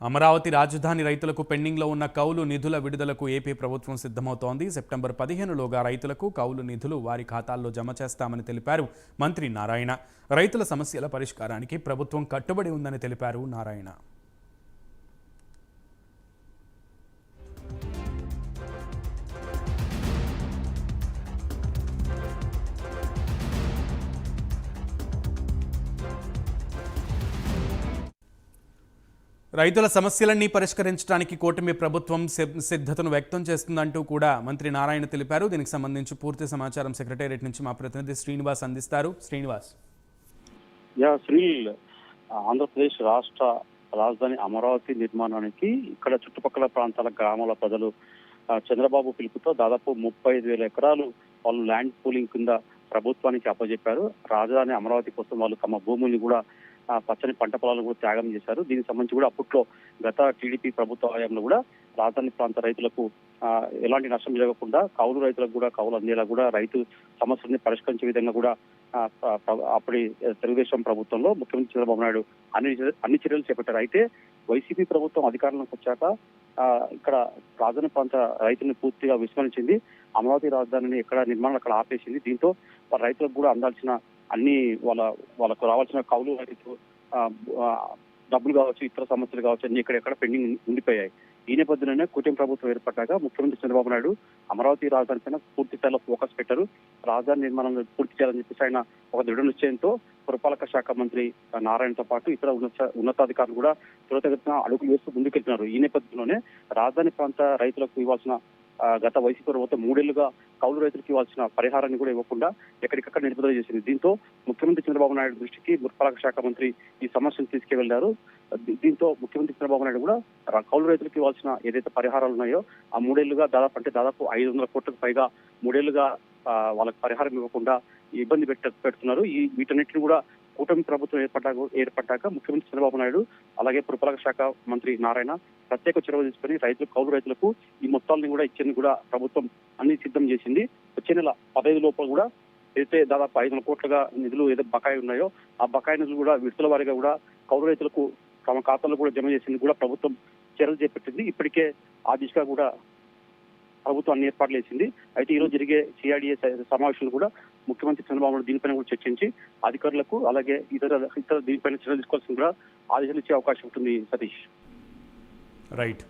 అమరావతి రాజధాని రైతులకు పెండింగ్లో ఉన్న కౌలు నిధుల విడుదలకు ఏపీ ప్రభుత్వం సిద్ధమవుతోంది. సెప్టెంబర్ 15లోగా రైతులకు కౌలు నిధులు వారి ఖాతాల్లో జమ చేస్తామని తెలిపారు మంత్రి నారాయణ. రైతుల సమస్యల పరిష్కారానికి ప్రభుత్వం కట్టుబడి ఉందని తెలిపారు నారాయణ. రైతుల సమస్యలన్నీ పరిష్కరించడానికి కూటమి ప్రభుత్వం సిద్ధతను వ్యక్తం చేస్తుందంటూ కూడా మంత్రి నారాయణ తెలిపారు. దీనికి సంబంధించి పూర్తి సమాచారం సెక్రటేరియట్ నుంచి మా ప్రతినిధి శ్రీనివాస్ అందిస్తారు. శ్రీనివాస్. ఆంధ్రప్రదేశ్ రాష్ట్ర రాజధాని అమరావతి నిర్మాణానికి ఇక్కడ చుట్టుపక్కల ప్రాంతాల గ్రామాల ప్రజలు చంద్రబాబు పిలుపుతో దాదాపు 35,000 ఎకరాలు వాళ్ళు ల్యాండ్ పూలింగ్ కింద ప్రభుత్వానికి అప్పజెప్పారు. రాజధాని అమరావతి కోసం వాళ్ళు తమ భూముల్ని కూడా పచ్చని పంట పొలాలను కూడా త్యాగం చేశారు. దీనికి సంబంధించి కూడా అప్పట్లో గత టీడీపీ ప్రభుత్వ హయాంలో కూడా రాజధాని ప్రాంత రైతులకు ఎలాంటి నష్టం జరగకుండా కౌలు రైతులకు కూడా కౌలు అందేలా కూడా రైతు సమస్యల్ని పరిష్కరించే విధంగా కూడా అప్పటి తెలుగుదేశం ప్రభుత్వంలో ముఖ్యమంత్రి చంద్రబాబు నాయుడు అన్ని చర్యలు చేపట్టారు. అయితే వైసీపీ ప్రభుత్వం అధికారంలోకి వచ్చాక ఇక్కడ రాజధాని ప్రాంత రైతుల్ని పూర్తిగా విస్మరించింది. అమరావతి రాజధానిని ఎక్కడ నిర్మాణం అక్కడ ఆపేసింది. దీంతో రైతులకు కూడా అందాల్సిన అన్ని వాళ్ళకు రావాల్సిన కౌలు రైతు డబ్బులు కావచ్చు, ఇతర సమస్యలు కావచ్చు, అన్ని ఎక్కడెక్కడ పెండింగ్ ఉండిపోయాయి. ఈ నేపథ్యంలోనే కూటమి ప్రభుత్వం ఏర్పడ్డాక ముఖ్యమంత్రి చంద్రబాబు నాయుడు అమరావతి రాజధాని పైన పూర్తి స్థాయిలో ఫోకస్ పెట్టారు. రాజధాని నిర్మాణం పూర్తి చేయాలని చెప్పేసి ఆయన ఒక దృఢ నిశ్చయంతో పురపాలక శాఖ మంత్రి నారాయణతో పాటు ఇతర ఉన్నతాధికారులు కూడా త్వరితగతిన అడుగులు వేస్తూ ముందుకెళ్తున్నారు. ఈ నేపథ్యంలోనే రాజధాని ప్రాంత రైతులకు ఇవ్వాల్సిన గత వైసీపీ ప్రభుత్వం 3 ఏళ్లుగా కౌలు రైతులకు ఇవ్వాల్సిన పరిహారాన్ని కూడా ఇవ్వకుండా ఎక్కడికక్కడ నిలుపుదల చేసింది. దీంతో ముఖ్యమంత్రి చంద్రబాబు నాయుడు దృష్టికి పురపాలక శాఖ మంత్రి ఈ సమస్యను తీసుకువెళ్లారు. దీంతో ముఖ్యమంత్రి చంద్రబాబు నాయుడు కూడా కౌలు రైతులకు ఇవ్వాల్సిన ఏదైతే పరిహారాలు ఉన్నాయో ఆ 3 ఏళ్లుగా దాదాపు 500 కోట్లకు పైగా 3 ఏళ్లుగా వాళ్ళకి పరిహారం ఇవ్వకుండా ఇబ్బంది పెడుతున్నారు. వీటన్నిటిని కూడా కూటమి ప్రభుత్వం ఏర్పడ్డాక ముఖ్యమంత్రి చంద్రబాబు నాయుడు అలాగే పురపాలక శాఖ మంత్రి నారాయణ ప్రత్యేక చొరవ తీసుకుని కౌలు రైతులకు ఈ మొత్తాలను కూడా ఇచ్చేందుకు కూడా ప్రభుత్వం అన్ని సిద్ధం చేసింది. వచ్చే నెల 15 లోపల కూడా అయితే దాదాపు 500 కోట్లుగా నిధులు ఏదో బకాయి ఉన్నాయో ఆ బకాయి నిధులు కూడా విడతల వారీగా కూడా కౌలు రైతులకు తమ ఖాతాలో కూడా జమ చేసింది కూడా ప్రభుత్వం చర్యలు చేపట్టింది. ఇప్పటికే ఆ దిశగా కూడా ప్రభుత్వం అన్ని ఏర్పాట్లు చేసింది. అయితే ఈ రోజు జరిగే సిఆర్డీఏ సమావేశంలో కూడా ముఖ్యమంత్రి చంద్రబాబు నాయుడు దీనిపైన కూడా చర్చించి అధికారులకు అలాగే ఇతర దీనిపైన చర్యలు తీసుకోవాల్సింది కూడా ఆదేశాలు ఇచ్చే అవకాశం ఉంటుంది. సతీష్. రైట్.